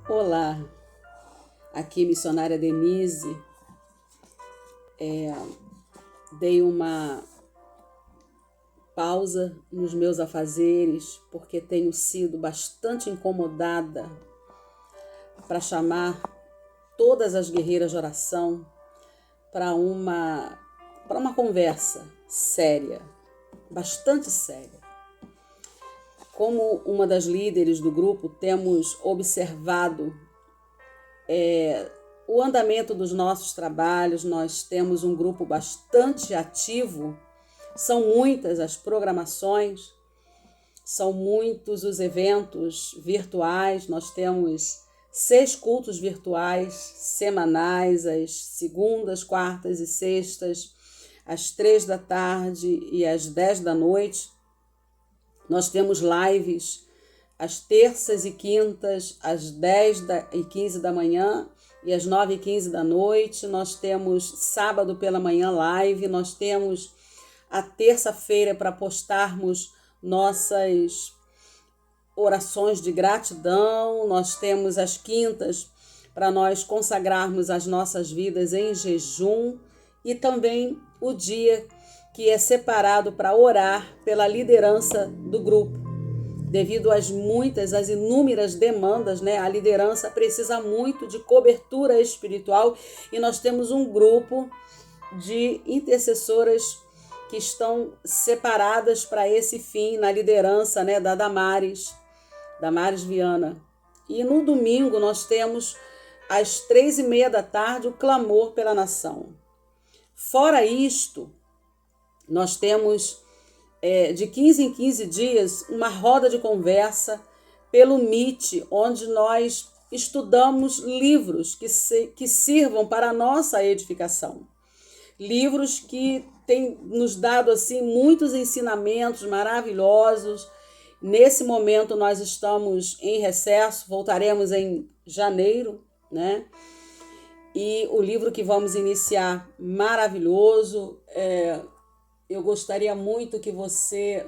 Olá, aqui missionária Denise. Dei uma pausa nos meus afazeres porque tenho sido bastante incomodada para chamar todas as guerreiras de oração para uma conversa séria, bastante séria. Como uma das líderes do grupo, temos observado o andamento dos nossos trabalhos. Nós temos um grupo bastante ativo, são muitas as programações, são muitos os eventos virtuais. Nós temos 6 cultos virtuais semanais, às segundas, quartas e sextas, às 3 da tarde e às 10 da noite. Nós temos lives às terças e quintas, às 10h15 da manhã e às 9h15 da noite. Nós temos sábado pela manhã live. Nós temos a terça-feira para postarmos nossas orações de gratidão. Nós temos as quintas para nós consagrarmos as nossas vidas em jejum. E também o dia que é separado para orar pela liderança do grupo. Devido às inúmeras demandas, a liderança precisa muito de cobertura espiritual e nós temos um grupo de intercessoras que estão separadas para esse fim na liderança da Damares Viana. E no domingo nós temos às 3h30 da tarde o clamor pela nação. Fora isto, nós temos de 15 em 15 dias uma roda de conversa pelo Meet, onde nós estudamos livros que sirvam para a nossa edificação. Livros que têm nos dado assim muitos ensinamentos maravilhosos. Nesse momento nós estamos em recesso, voltaremos em janeiro, E o livro que vamos iniciar, maravilhoso. Eu gostaria muito que você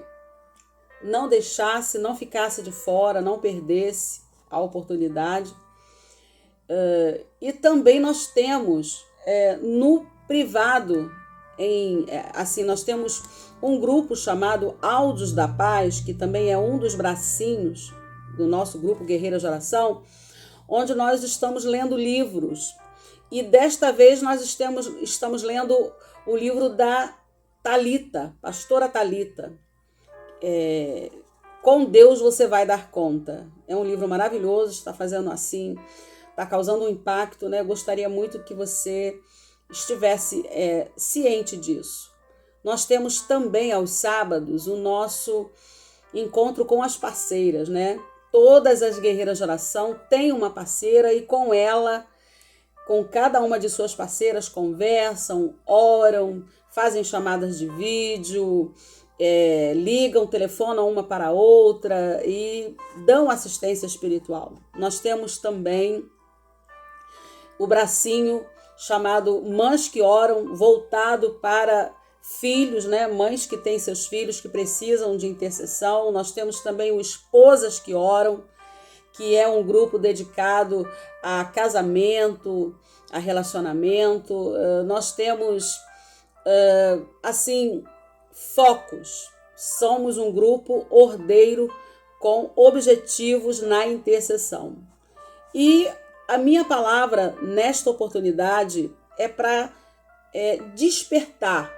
não deixasse, não ficasse de fora, não perdesse a oportunidade. E também nós temos no privado, nós temos um grupo chamado Áudios da Paz, que também é um dos bracinhos do nosso grupo Guerreiras de Oração, onde nós estamos lendo livros. E desta vez nós estamos lendo o livro da Thalita, pastora Thalita. Com Deus você vai dar conta. É um livro maravilhoso, está fazendo assim, está causando um impacto, Gostaria muito que você estivesse ciente disso. Nós temos também aos sábados o nosso encontro com as parceiras, Todas as guerreiras de oração têm uma parceira e com ela, com cada uma de suas parceiras, conversam, oram, fazem chamadas de vídeo, ligam, telefonam uma para a outra e dão assistência espiritual. Nós temos também o bracinho chamado Mães que Oram, voltado para filhos, Mães que têm seus filhos que precisam de intercessão. Nós temos também o Esposas que Oram, que é um grupo dedicado a casamento, a relacionamento. Nós temos, focos. Somos um grupo ordeiro com objetivos na intercessão. E a minha palavra nesta oportunidade é para despertar.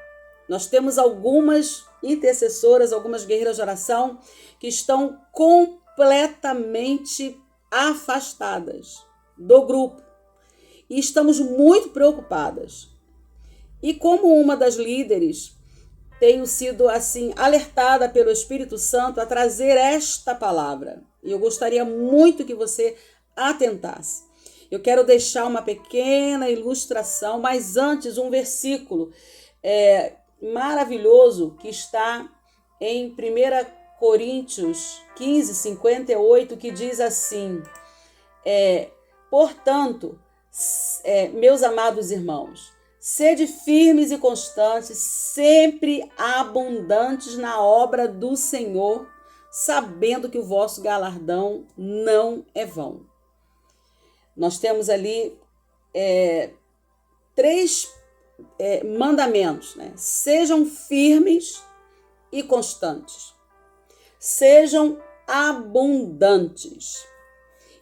Nós temos algumas intercessoras, algumas guerreiras de oração que estão completamente afastadas do grupo e estamos muito preocupadas. E como uma das líderes, tenho sido alertada pelo Espírito Santo a trazer esta palavra. E eu gostaria muito que você atentasse. Eu quero deixar uma pequena ilustração, mas antes um versículo maravilhoso que está em 1 Coríntios 15:58, que diz assim: portanto, meus amados irmãos, sede firmes e constantes, sempre abundantes na obra do Senhor, sabendo que o vosso galardão não é vão. Nós temos ali três mandamentos, né? Sejam firmes e constantes. Sejam abundantes.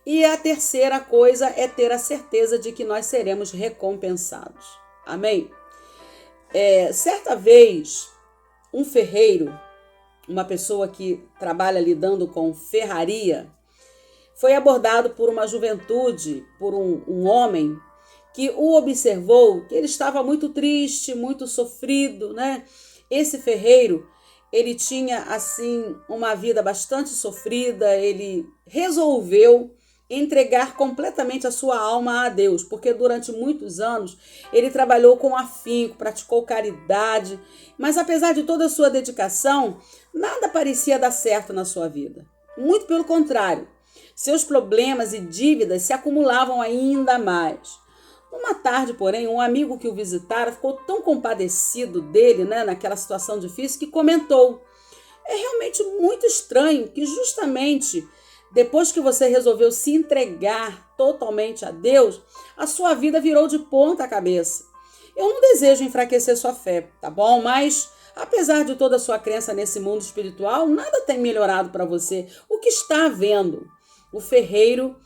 E a terceira coisa é ter a certeza de que nós seremos recompensados. Amém? Certa vez, um ferreiro, uma pessoa que trabalha lidando com ferraria, foi abordado por uma juventude, por um homem que o observou, que ele estava muito triste, muito sofrido, né? Esse ferreiro, ele tinha, assim, uma vida bastante sofrida, ele resolveu entregar completamente a sua alma a Deus, porque durante muitos anos ele trabalhou com afinco, praticou caridade, mas apesar de toda a sua dedicação, nada parecia dar certo na sua vida. Muito pelo contrário, seus problemas e dívidas se acumulavam ainda mais. Uma tarde, porém, um amigo que o visitara ficou tão compadecido dele, né, naquela situação difícil, que comentou: é realmente muito estranho que justamente depois que você resolveu se entregar totalmente a Deus, a sua vida virou de ponta cabeça. Eu não desejo enfraquecer sua fé, tá bom? Mas, apesar de toda a sua crença nesse mundo espiritual, nada tem melhorado para você. O que está havendo? O ferreiro,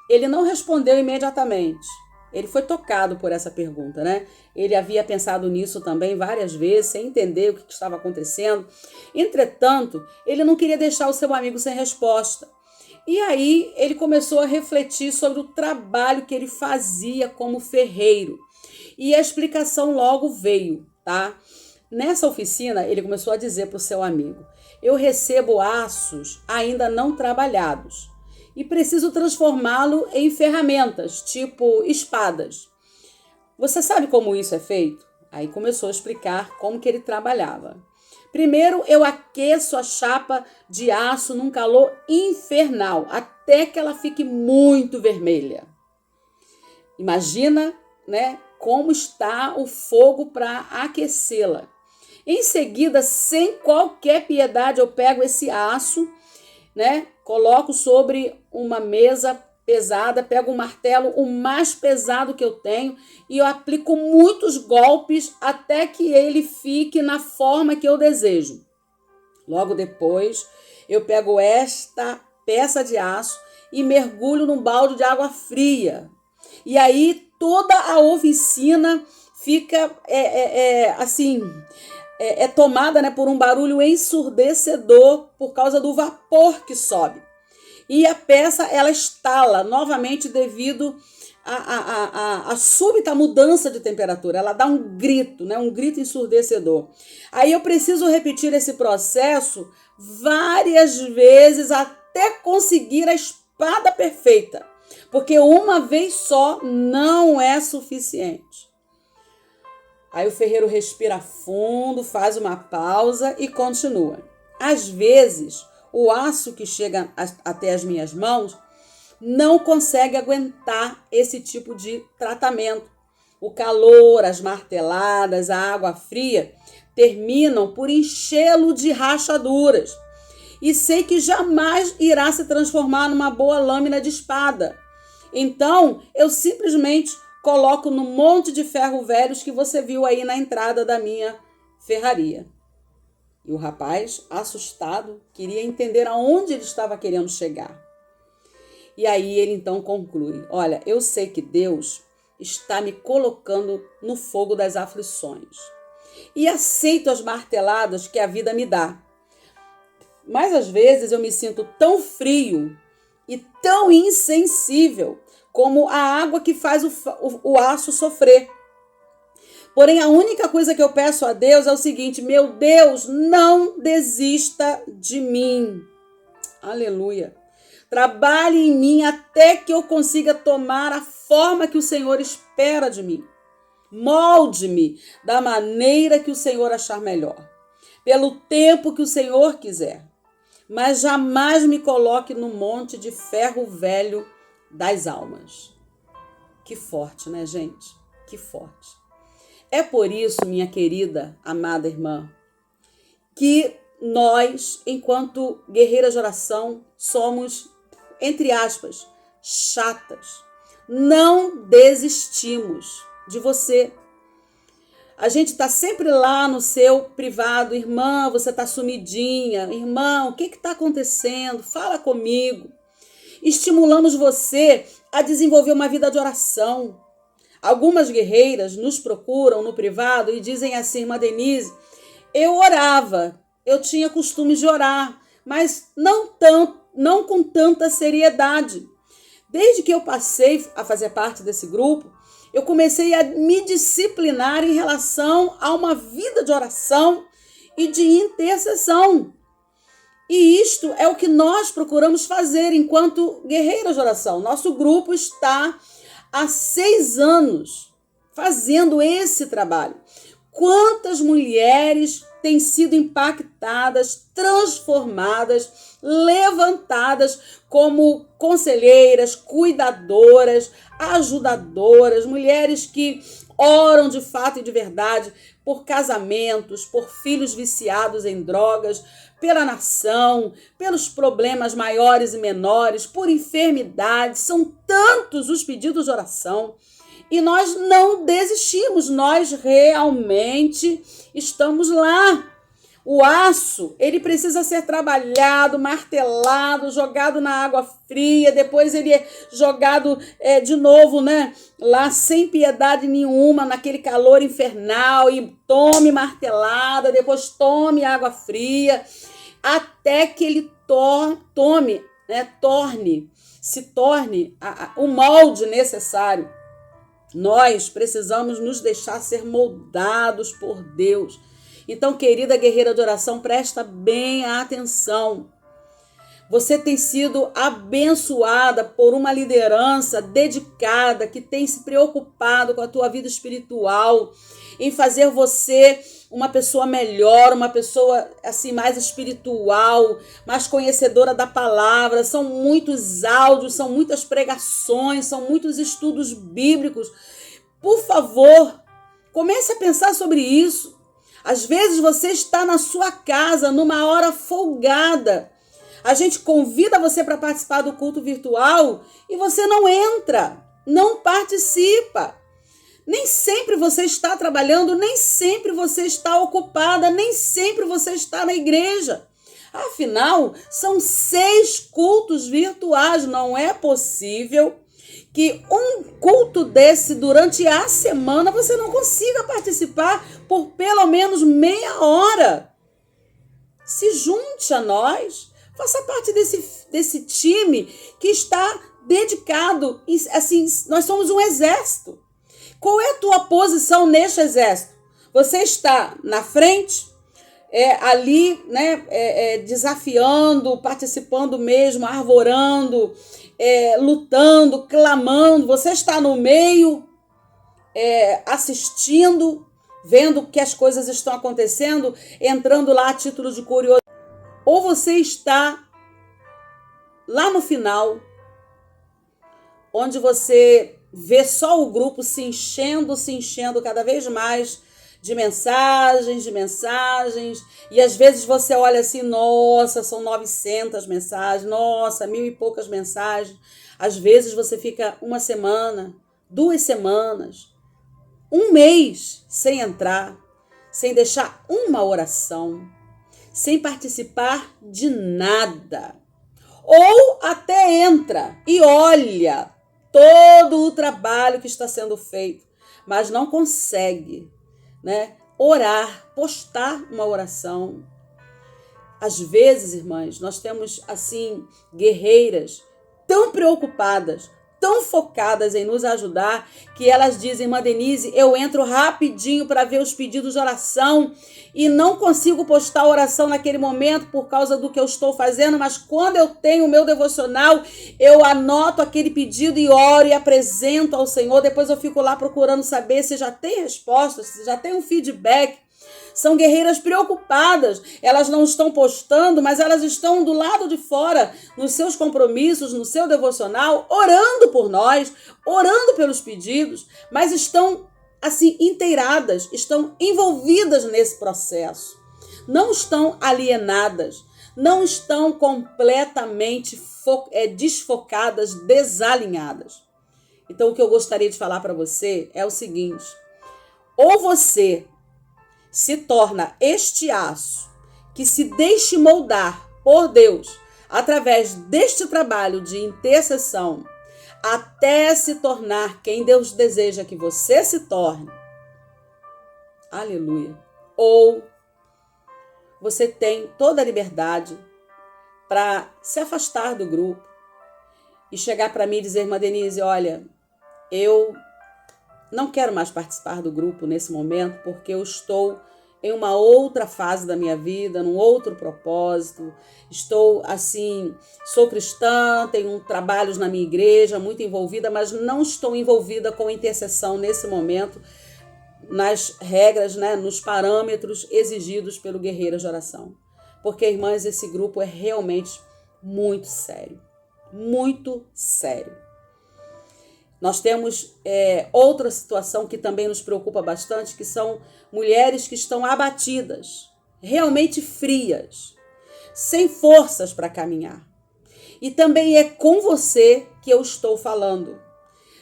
ele não respondeu imediatamente. Ele foi tocado por essa pergunta, né? Ele havia pensado nisso também várias vezes, sem entender o que estava acontecendo. Entretanto, ele não queria deixar o seu amigo sem resposta. E aí ele começou a refletir sobre o trabalho que ele fazia como ferreiro. E a explicação logo veio, tá? Nessa oficina, ele começou a dizer para o seu amigo: eu recebo aços ainda não trabalhados e preciso transformá-lo em ferramentas, tipo espadas. Você sabe como isso é feito? Aí começou a explicar como que ele trabalhava. Primeiro, eu aqueço a chapa de aço num calor infernal, até que ela fique muito vermelha. Imagina, né, como está o fogo para aquecê-la. Em seguida, sem qualquer piedade, eu pego esse aço, né, coloco sobre uma mesa pesada, pego um martelo, o mais pesado que eu tenho, e eu aplico muitos golpes até que ele fique na forma que eu desejo. Logo depois, eu pego esta peça de aço e mergulho num balde de água fria. E aí toda a oficina fica tomada, né, por um barulho ensurdecedor por causa do vapor que sobe. E a peça, ela estala novamente devido à súbita mudança de temperatura. Ela dá um grito, né? Um grito ensurdecedor. Aí eu preciso repetir esse processo várias vezes até conseguir a espada perfeita. Porque uma vez só não é suficiente. Aí o ferreiro respira fundo, faz uma pausa e continua. Às vezes, o aço que chega até as minhas mãos não consegue aguentar esse tipo de tratamento. O calor, as marteladas, a água fria terminam por enchê-lo de rachaduras. E sei que jamais irá se transformar numa boa lâmina de espada. Então, eu simplesmente coloco no monte de ferro velhos que você viu aí na entrada da minha ferraria. E o rapaz, assustado, queria entender aonde ele estava querendo chegar. E aí ele então conclui: olha, eu sei que Deus está me colocando no fogo das aflições. E aceito as marteladas que a vida me dá. Mas às vezes eu me sinto tão frio e tão insensível como a água que faz o aço sofrer. Porém, a única coisa que eu peço a Deus é o seguinte: meu Deus, não desista de mim. Aleluia. Trabalhe em mim até que eu consiga tomar a forma que o Senhor espera de mim. Molde-me da maneira que o Senhor achar melhor, pelo tempo que o Senhor quiser. Mas jamais me coloque no monte de ferro velho das almas. Que forte, né, gente? Que forte. É por isso, minha querida, amada irmã, que nós, enquanto guerreiras de oração, somos, entre aspas, chatas. não desistimos de você. A gente está sempre lá no seu privado. Irmã, você está sumidinha. Irmão, o que está acontecendo? Fala comigo. Estimulamos você a desenvolver uma vida de oração. Algumas guerreiras nos procuram no privado e dizem assim: irmã Denise, eu orava, eu tinha costume de orar, mas não com tanta seriedade. Desde que eu passei a fazer parte desse grupo, eu comecei a me disciplinar em relação a uma vida de oração e de intercessão. E isto é o que nós procuramos fazer enquanto guerreiras de oração. Nosso grupo está há 6 anos fazendo esse trabalho. Quantas mulheres têm sido impactadas, transformadas, levantadas como conselheiras, cuidadoras, ajudadoras, mulheres que oram de fato e de verdade por casamentos, por filhos viciados em drogas, pela nação, pelos problemas maiores e menores, por enfermidades. São tantos os pedidos de oração. E nós não desistimos, nós realmente estamos lá. O aço, ele precisa ser trabalhado, martelado, jogado na água fria, depois ele é jogado de novo, né? Lá sem piedade nenhuma, naquele calor infernal, e tome martelada, depois tome água fria, até que ele se torne o molde necessário. Nós precisamos nos deixar ser moldados por Deus. Então, querida guerreira de oração, presta bem atenção. Você tem sido abençoada por uma liderança dedicada que tem se preocupado com a tua vida espiritual, em fazer você uma pessoa melhor, uma pessoa assim mais espiritual, mais conhecedora da palavra. São muitos áudios, são muitas pregações, são muitos estudos bíblicos. Por favor, comece a pensar sobre isso. Às vezes você está na sua casa, numa hora folgada. A gente convida você para participar do culto virtual e você não entra, não participa. Nem sempre você está trabalhando, nem sempre você está ocupada, nem sempre você está na igreja. Afinal, são 6 cultos virtuais. Não é possível que um culto desse durante a semana você não consiga participar por pelo menos meia hora. Se junte a nós, faça parte desse time que está dedicado. Assim, nós somos um exército. Qual é a tua posição neste exército? Você está na frente, ali, né, desafiando, participando mesmo, arvorando, lutando, clamando. Você está no meio, assistindo, vendo que as coisas estão acontecendo, entrando lá a título de curiosidade. Ou você está lá no final, onde você vê só o grupo se enchendo cada vez mais de mensagens, e às vezes você olha assim, nossa, são 900 mensagens, nossa, 1000 e poucas mensagens. Às vezes você fica 1 semana, 2 semanas, 1 mês sem entrar, sem deixar uma oração, sem participar de nada. Ou até entra e olha todo o trabalho que está sendo feito, mas não consegue, né, orar, postar uma oração. Às vezes, irmãs, nós temos assim guerreiras tão preocupadas, tão focadas em nos ajudar, que elas dizem: irmã Denise, eu entro rapidinho para ver os pedidos de oração e não consigo postar a oração naquele momento por causa do que eu estou fazendo, mas quando eu tenho o meu devocional, eu anoto aquele pedido e oro e apresento ao Senhor. Depois eu fico lá procurando saber se já tem resposta, se já tem um feedback. São guerreiras preocupadas, elas não estão postando, mas elas estão do lado de fora, nos seus compromissos, no seu devocional, orando por nós, orando pelos pedidos, mas estão assim inteiradas, estão envolvidas nesse processo. Não estão alienadas, não estão completamente desfocadas, desalinhadas. Então, o que eu gostaria de falar para você é o seguinte: ou você se torna este aço que se deixe moldar por Deus através deste trabalho de intercessão, até se tornar quem Deus deseja que você se torne. Aleluia. Ou você tem toda a liberdade para se afastar do grupo e chegar para mim e dizer: irmã Denise, olha, eu não quero mais participar do grupo nesse momento porque eu estou em uma outra fase da minha vida, num outro propósito. Estou assim, sou cristã, tenho trabalhos na minha igreja, muito envolvida, mas não estou envolvida com intercessão nesse momento, nas regras, né, nos parâmetros exigidos pelo Guerreiras de Oração. Porque, irmãs, esse grupo é realmente muito sério. Muito sério. Nós temos outra situação que também nos preocupa bastante, que são mulheres que estão abatidas, realmente frias, sem forças para caminhar. E também é com você que eu estou falando.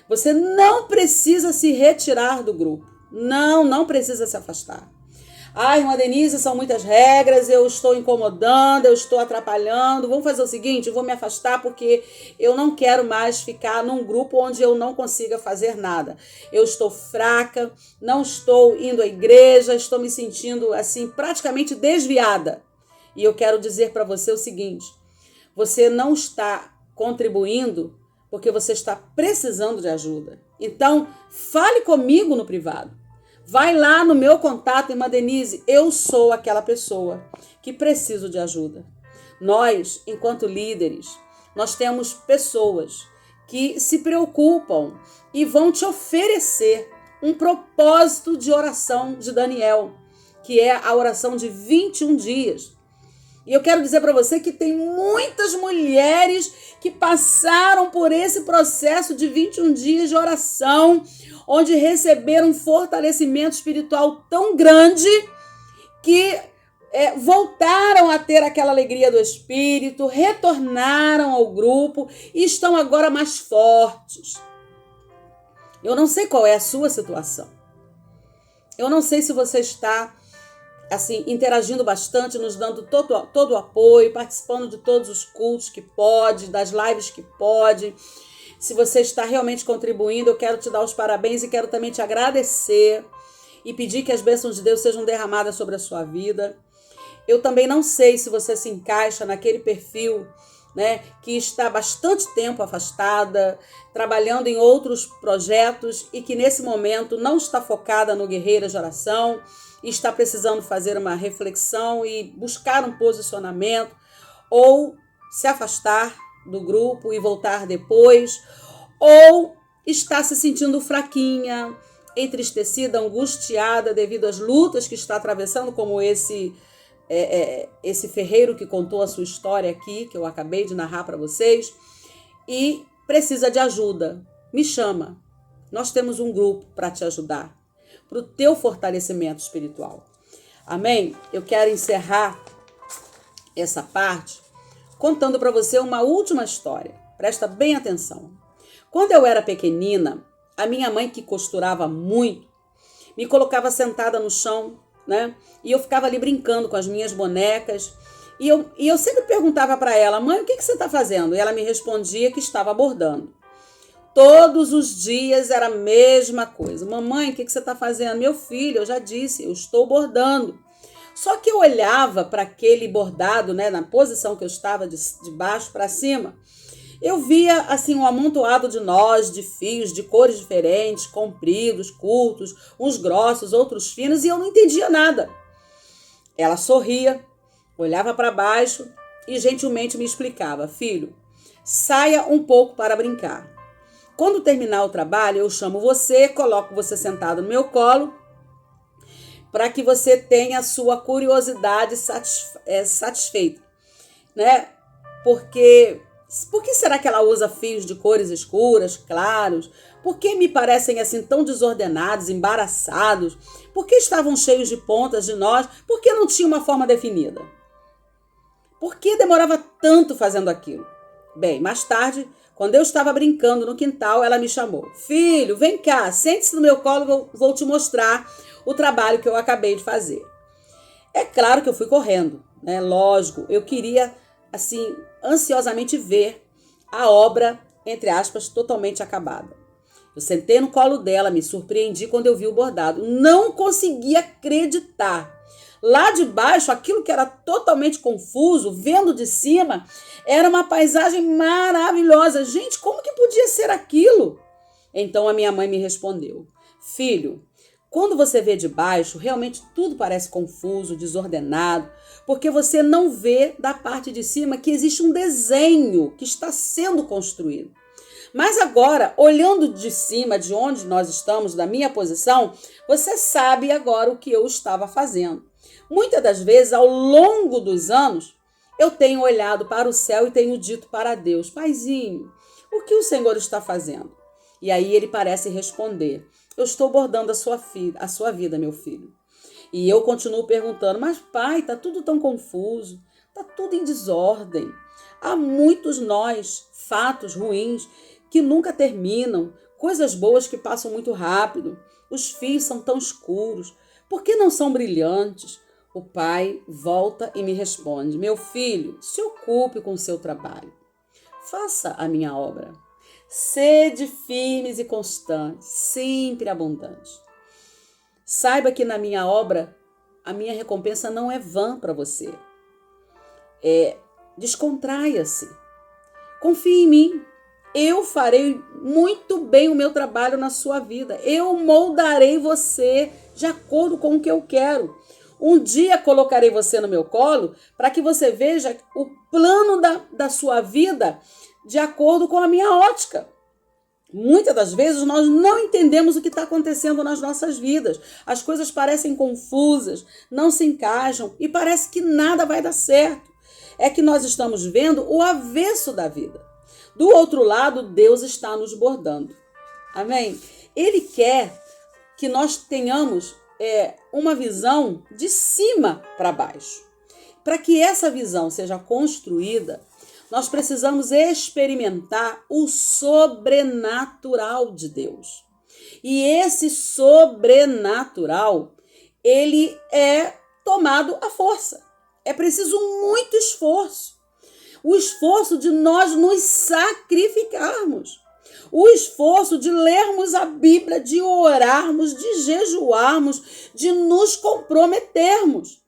Você não precisa se retirar do grupo. Não precisa se afastar. Ai, irmã Denise, são muitas regras, eu estou incomodando, eu estou atrapalhando. Vamos fazer o seguinte, eu vou me afastar porque eu não quero mais ficar num grupo onde eu não consiga fazer nada. Eu estou fraca, não estou indo à igreja, estou me sentindo assim praticamente desviada. E eu quero dizer para você o seguinte: você não está contribuindo porque você está precisando de ajuda. Então, fale comigo no privado. Vai lá no meu contato, irmã Denise, eu sou aquela pessoa que preciso de ajuda. Nós, enquanto líderes, nós temos pessoas que se preocupam e vão te oferecer um propósito de oração de Daniel, que é a oração de 21 dias. E eu quero dizer para você que tem muitas mulheres que passaram por esse processo de 21 dias de oração, onde receberam um fortalecimento espiritual tão grande que voltaram a ter aquela alegria do Espírito, retornaram ao grupo e estão agora mais fortes. Eu não sei qual é a sua situação. Eu não sei se você está assim, interagindo bastante, nos dando todo o apoio, participando de todos os cultos que pode, das lives que pode. Se você está realmente contribuindo, eu quero te dar os parabéns e quero também te agradecer e pedir que as bênçãos de Deus sejam derramadas sobre a sua vida. Eu também não sei se você se encaixa naquele perfil, né, que está bastante tempo afastada, trabalhando em outros projetos e que nesse momento não está focada no Guerreiras de Oração e está precisando fazer uma reflexão e buscar um posicionamento ou se afastar do grupo e voltar depois, ou está se sentindo fraquinha, entristecida, angustiada devido às lutas que está atravessando, como esse ferreiro que contou a sua história aqui, que eu acabei de narrar para vocês, e precisa de ajuda. Me chama. Nós temos um grupo para te ajudar, para o teu fortalecimento espiritual. Amém? Eu quero encerrar essa parte contando para você uma última história. Presta bem atenção. Quando eu era pequenina, a minha mãe, que costurava muito, me colocava sentada no chão, né? E eu ficava ali brincando com as minhas bonecas. E eu sempre perguntava para ela: mãe, o que você está fazendo? E ela me respondia que estava bordando. Todos os dias era a mesma coisa. Mamãe, o que você está fazendo? Meu filho, eu já disse, eu estou bordando. Só que eu olhava para aquele bordado, né, na posição que eu estava de baixo para cima, eu via assim um amontoado de nós, de fios, de cores diferentes, compridos, curtos, uns grossos, outros finos, e eu não entendia nada. Ela sorria, olhava para baixo e gentilmente me explicava: filho, saia um pouco para brincar. Quando terminar o trabalho, eu chamo você, coloco você sentado no meu colo, para que você tenha a sua curiosidade satisfeita, né? Por que será que ela usa fios de cores escuras, claros? Por que me parecem assim tão desordenados, embaraçados? Por que estavam cheios de pontas de nós? Por que não tinha uma forma definida? Por que demorava tanto fazendo aquilo? Bem, mais tarde, Quando eu estava brincando no quintal, ela me chamou. Filho, vem cá, sente-se no meu colo, vou te mostrar o trabalho que eu acabei de fazer. É claro que eu fui correndo, né? Lógico, eu queria, assim, ansiosamente ver a obra, entre aspas, totalmente acabada. Eu sentei no colo dela, me surpreendi quando eu vi o bordado. Não conseguia acreditar. Lá de baixo, aquilo que era totalmente confuso, vendo de cima, era uma paisagem maravilhosa. Gente, como que podia ser aquilo? Então a minha mãe me respondeu: Filho, quando você vê de baixo, realmente tudo parece confuso, desordenado, porque você não vê da parte de cima que existe um desenho que está sendo construído. Mas agora, olhando de cima, de onde nós estamos, da minha posição, você sabe agora o que eu estava fazendo. Muitas das vezes, ao longo dos anos, eu tenho olhado para o céu e tenho dito para Deus: Paizinho, o que o Senhor está fazendo? E aí ele parece responder: eu estou bordando a sua vida, meu filho. E eu continuo perguntando: mas pai, está tudo tão confuso, está tudo em desordem. Há muitos nós, fatos ruins que nunca terminam, coisas boas que passam muito rápido. Os fios são tão escuros, por que não são brilhantes? O pai volta e me responde: meu filho, se ocupe com o seu trabalho. Faça a minha obra. Sede firmes e constantes, sempre abundantes. Saiba que na minha obra, a minha recompensa não é vã para você. Descontraia-se. Confie em mim. Eu farei muito bem o meu trabalho na sua vida. Eu moldarei você de acordo com o que eu quero. Um dia colocarei você no meu colo para que você veja o plano da sua vida de acordo com a minha ótica. Muitas das vezes nós não entendemos o que está acontecendo nas nossas vidas. As coisas parecem confusas, não se encaixam e parece que nada vai dar certo. É que nós estamos vendo o avesso da vida. Do outro lado, Deus está nos bordando. Amém? Ele quer que nós tenhamos uma visão de cima para baixo. Para que essa visão seja construída, nós precisamos experimentar o sobrenatural de Deus. E esse sobrenatural, ele é tomado à força. É preciso muito esforço. O esforço de nós nos sacrificarmos. O esforço de lermos a Bíblia, de orarmos, de jejuarmos, de nos comprometermos.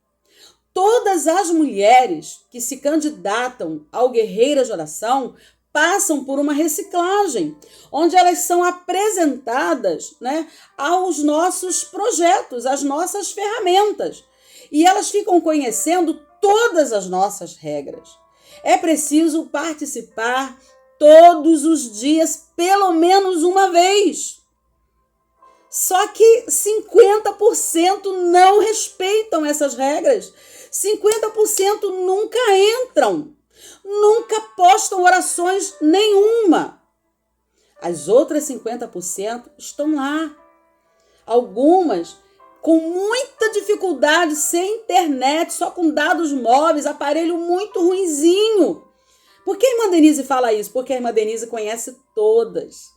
Todas as mulheres que se candidatam ao Guerreiras de Oração passam por uma reciclagem, onde elas são apresentadas, né, aos nossos projetos, às nossas ferramentas. E elas ficam conhecendo todas as nossas regras. É preciso participar todos os dias, pelo menos uma vez. Só que 50% não respeitam essas regras. 50% nunca entram. Nunca postam orações nenhuma. As outras 50% estão lá. Algumas com muita dificuldade, sem internet, só com dados móveis, aparelho muito ruinzinho. Por que a irmã Denise fala isso? Porque a irmã Denise conhece todas.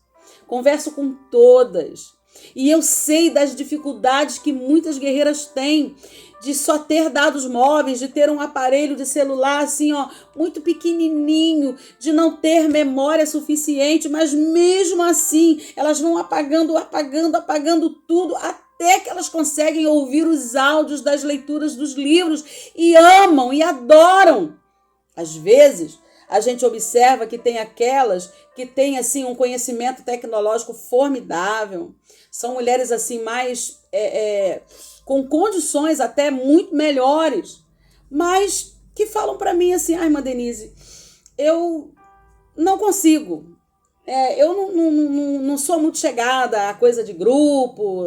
Converso com todas. E eu sei das dificuldades que muitas guerreiras têm de só ter dados móveis, de ter um aparelho de celular assim, ó, muito pequenininho, de não ter memória suficiente, mas mesmo assim elas vão apagando tudo até que elas conseguem ouvir os áudios das leituras dos livros e amam e adoram. Às vezes, a gente observa que tem aquelas que têm assim um conhecimento tecnológico formidável. São mulheres assim mais com condições até muito melhores, mas que falam para mim assim: ai, irmã Denise, eu não consigo. Eu não sou muito chegada a coisa de grupo.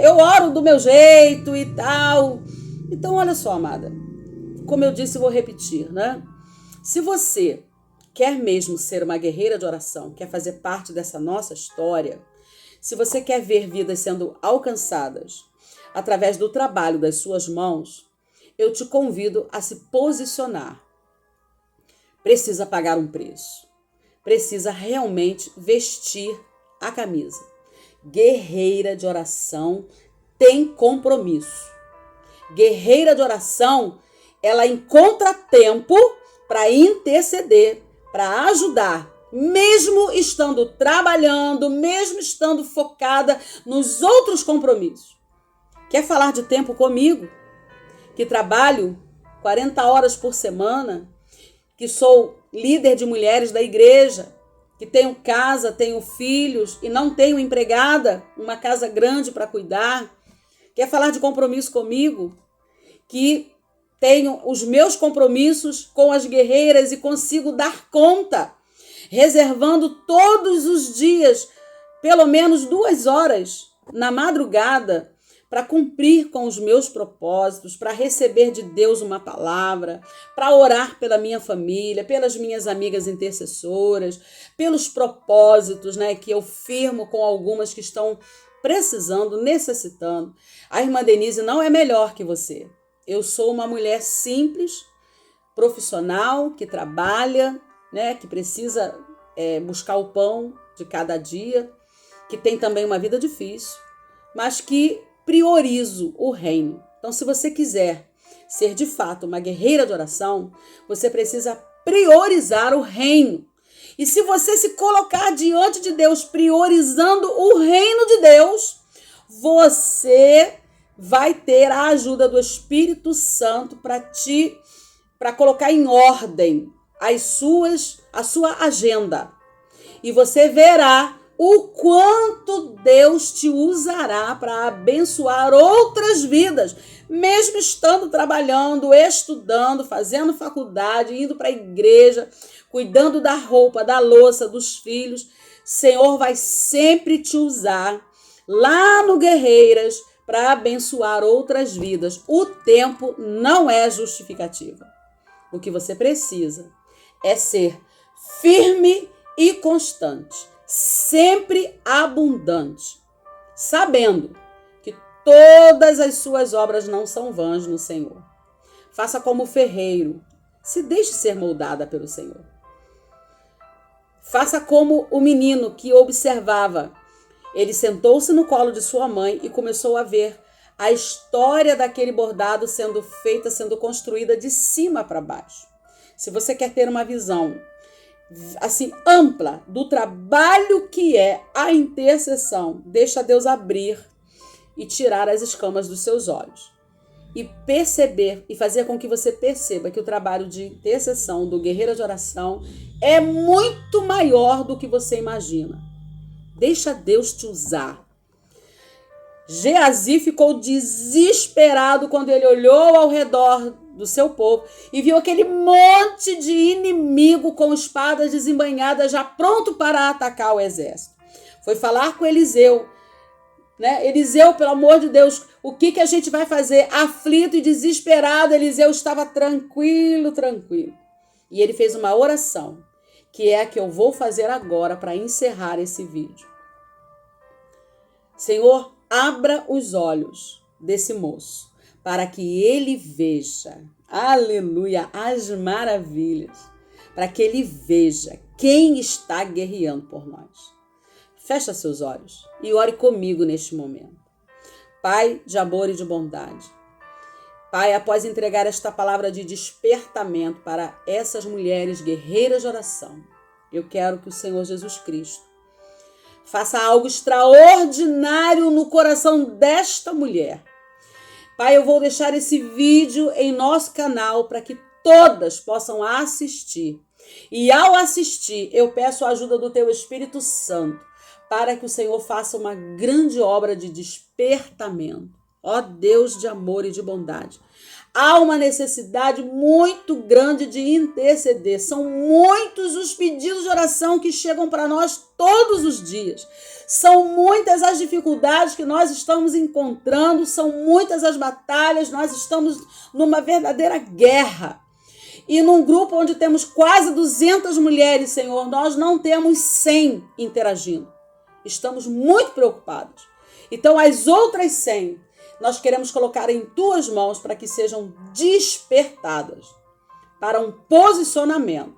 Eu oro do meu jeito e tal. Então, olha só, amada. Como eu disse, vou repetir, né? Se você quer mesmo ser uma guerreira de oração, quer fazer parte dessa nossa história, se você quer ver vidas sendo alcançadas através do trabalho das suas mãos, eu te convido a se posicionar. Precisa pagar um preço. precisa realmente vestir a camisa. Guerreira de oração tem compromisso. Guerreira de oração, ela encontra tempo para interceder, para ajudar, mesmo estando trabalhando, mesmo estando focada nos outros compromissos. Quer falar de tempo comigo? Que trabalho 40 horas por semana, que sou líder de mulheres da igreja, que tenho casa, tenho filhos e não tenho empregada, uma casa grande para cuidar. Quer falar de compromisso comigo? Que tenho os meus compromissos com as guerreiras e consigo dar conta, reservando todos os dias, pelo menos 2 horas na madrugada, para cumprir com os meus propósitos, para receber de Deus uma palavra, para orar pela minha família, pelas minhas amigas intercessoras, pelos propósitos, que eu firmo com algumas que estão precisando, necessitando. A irmã Denise não é melhor que você. Eu sou uma mulher simples, profissional, que trabalha, que precisa buscar o pão de cada dia, que tem também uma vida difícil, mas que priorizo o reino. Então, se você quiser ser de fato uma guerreira de oração, você precisa priorizar o reino. E se você se colocar diante de Deus priorizando o reino de Deus, você vai ter a ajuda do Espírito Santo para colocar em ordem a sua agenda. E você verá o quanto Deus te usará para abençoar outras vidas, mesmo estando trabalhando, estudando, fazendo faculdade, indo para a igreja, cuidando da roupa, da louça, dos filhos. Senhor vai sempre te usar lá no Guerreiras para abençoar outras vidas. O tempo não é justificativa. O que você precisa é ser firme e constante, sempre abundante, sabendo que todas as suas obras não são vãs no Senhor. Faça como o ferreiro, se deixe ser moldada pelo Senhor. Faça como o menino que observava. Ele sentou-se no colo de sua mãe e começou a ver a história daquele bordado sendo feita, sendo construída de cima para baixo. Se você quer ter uma visão assim ampla do trabalho que é a intercessão, deixa Deus abrir e tirar as escamas dos seus olhos. E perceber e fazer com que você perceba que o trabalho de intercessão do guerreiro de oração é muito maior do que você imagina. Deixa Deus te usar. Geazi ficou desesperado quando ele olhou ao redor do seu povo e viu aquele monte de inimigo com espadas desembainhadas já pronto para atacar o exército. Foi falar com Eliseu. Eliseu, pelo amor de Deus, o que a gente vai fazer? Aflito e desesperado, Eliseu estava tranquilo. E ele fez uma oração, que é a que eu vou fazer agora para encerrar esse vídeo. Senhor, abra os olhos desse moço, para que ele veja, aleluia, as maravilhas, para que ele veja quem está guerreando por nós. Fecha seus olhos e ore comigo neste momento. Pai de amor e de bondade, Pai, após entregar esta palavra de despertamento para essas mulheres guerreiras de oração, eu quero que o Senhor Jesus Cristo faça algo extraordinário no coração desta mulher. Pai, eu vou deixar esse vídeo em nosso canal para que todas possam assistir. E ao assistir, eu peço a ajuda do Teu Espírito Santo para que o Senhor faça uma grande obra de despertamento. Ó Deus de amor e de bondade. Há uma necessidade muito grande de interceder. São muitos os pedidos de oração que chegam para nós todos os dias. São muitas as dificuldades que nós estamos encontrando, são muitas as batalhas, nós estamos numa verdadeira guerra. E num grupo onde temos quase 200 mulheres, Senhor, nós não temos 100 interagindo. Estamos muito preocupados. Então, as outras 100, nós queremos colocar em Tuas mãos para que sejam despertadas para um posicionamento,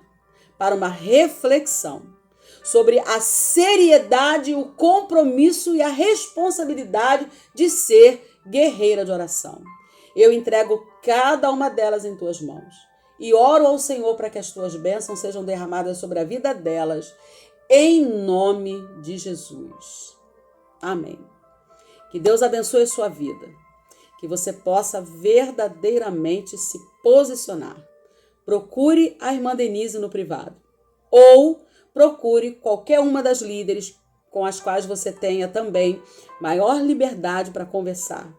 para uma reflexão. sobre a seriedade, o compromisso e a responsabilidade de ser guerreira de oração. Eu entrego cada uma delas em tuas mãos e oro ao Senhor para que as tuas bênçãos sejam derramadas sobre a vida delas, em nome de Jesus. Amém. Que Deus abençoe a sua vida, que você possa verdadeiramente se posicionar. Procure a irmã Denise no privado ou procure qualquer uma das líderes com as quais você tenha também maior liberdade para conversar.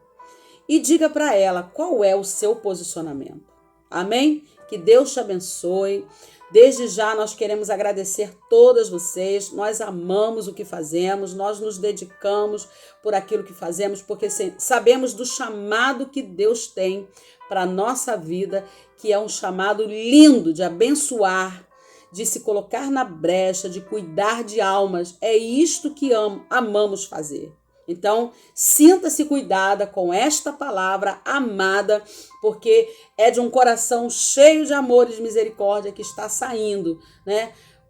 E diga para ela qual é o seu posicionamento. Amém? Que Deus te abençoe. Desde já nós queremos agradecer todas vocês. Nós amamos o que fazemos, nós nos dedicamos por aquilo que fazemos, porque sabemos do chamado que Deus tem para a nossa vida, que é um chamado lindo de abençoar, de se colocar na brecha, de cuidar de almas. É isto que amamos fazer. Então, sinta-se cuidada com esta palavra amada, porque é de um coração cheio de amor e de misericórdia que está saindo,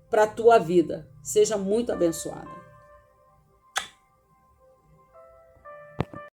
para a tua vida. Seja muito abençoada.